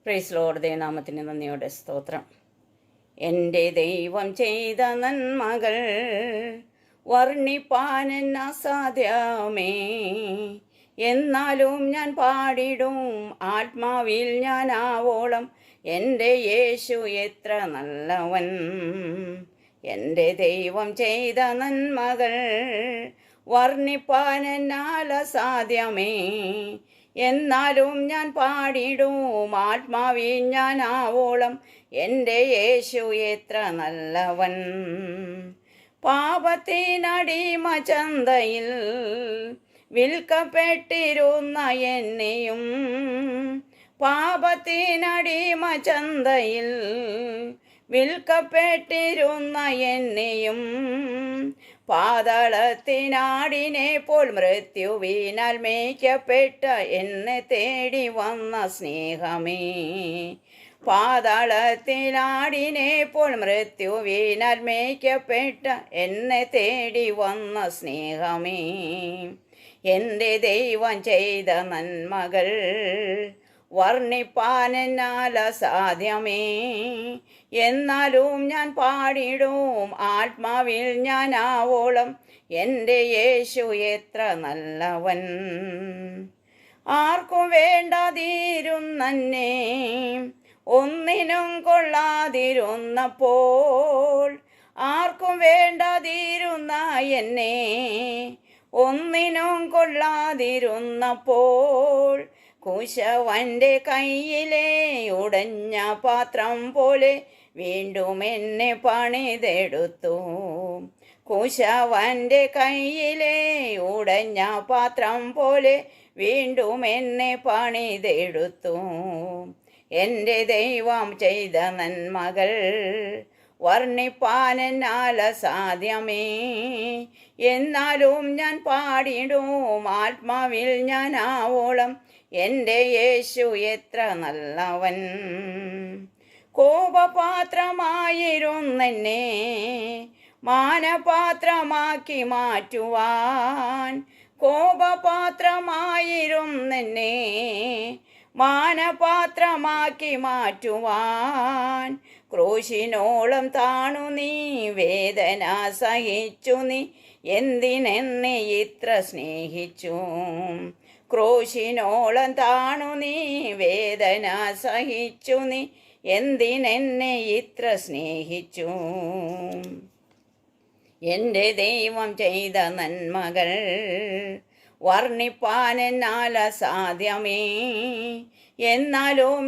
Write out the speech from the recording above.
Praise Lord, ദൈവനാമത്തിന് നന്ദിയോടെ സ്തോത്രം. എൻ്റെ ദൈവം ചെയ്ത നന്മകൾ വർണ്ണിപ്പാൻ അസാധ്യമേ, എന്നാലും ഞാൻ പാടിടും ആത്മാവിൽ ഞാൻ ആവോളം. എൻ്റെ യേശു എത്ര നല്ലവൻ. എൻ്റെ ദൈവം ചെയ്ത നന്മകൾ വർണ്ണിപ്പാൻ എന്നാൽ അസാധ്യമേ, എന്നാലും ഞാൻ പാടിടും ആത്മാവിൽ ഞാൻ ആവോളം. എൻ്റെ യേശു എത്ര നല്ലവൻ. പാപത്തിനടിമ ചന്തയിൽ വിൽക്കപ്പെട്ടിരുന്ന എന്നെയും, പാപത്തിനടിമ ചന്തയിൽ വിൽക്കപ്പെട്ടിരുന്ന എന്നെയും, പാതാളത്തിനാടിനെ പോൽ മൃത്യുവിനാൽ മേയ്ക്കപ്പെട്ട എന്നെ തേടി വന്ന സ്നേഹമേ, പാതാളത്തിനാടിനെ പോൽ മൃത്യുവിനാൽ മേയ്ക്കപ്പെട്ട എന്നെ തേടി വന്ന സ്നേഹമേ. എൻ്റെ ദൈവം ചെയ്ത നന്മകൾ വർണ്ണിപ്പാൻ എന്നാൽ അസാധ്യമേ, എന്നാലും ഞാൻ പാടിടും ആത്മാവിൽ ഞാൻ ആവോളം. എൻ്റെ യേശു എത്ര നല്ലവൻ. ആർക്കും വേണ്ടാതിരുന്നെ ഒന്നിനും കൊള്ളാതിരുന്നപ്പോൾ, ആർക്കും വേണ്ടാതിരുന്ന എന്നെ ഒന്നിനും കൊള്ളാതിരുന്നപ്പോൾ, കുശവൻ്റെ കയ്യിലെ ഉടഞ്ഞ പാത്രം പോലെ വീണ്ടും എന്നെ പണിതെടുത്തു. കുശവൻ്റെ കയ്യിലെ ഉടഞ്ഞ പാത്രം പോലെ വീണ്ടും എന്നെ പണിതെടുത്തു. എൻ്റെ ദൈവം ചെയ്ത നന്മകൾ വർണ്ണിപ്പാൻ എന്നാൽ അസാധ്യമേ, എന്നാലും ഞാൻ പാടിടും ആത്മാവിൽ ഞാൻ ആവോളം. എൻ്റെ യേശു എത്ര നല്ലവൻ. കോപപാത്രമായിരുന്നെന്നെ മാനപാത്രമാക്കി മാറ്റുവാൻ, കോപപാത്രമായിരുന്നെന്നെ മാനപാത്രമാക്കി മാറ്റുവാൻ, ക്രൂശിനോളം താണു നീ വേദന സഹിച്ചു നീ, എന്തിനെന്നെ ഇത്ര സ്നേഹിച്ചു. ക്രൂശിനോളം താണു നീ വേദന സഹിച്ചു നീ, എന്തിനെന്നെ ഇത്ര സ്നേഹിച്ചു. എൻ്റെ ദൈവം ചെയ്ത നന്മകൾ വർണ്ണിപ്പാൻ എന്നാൽ അസാധ്യമേ, എന്നാലും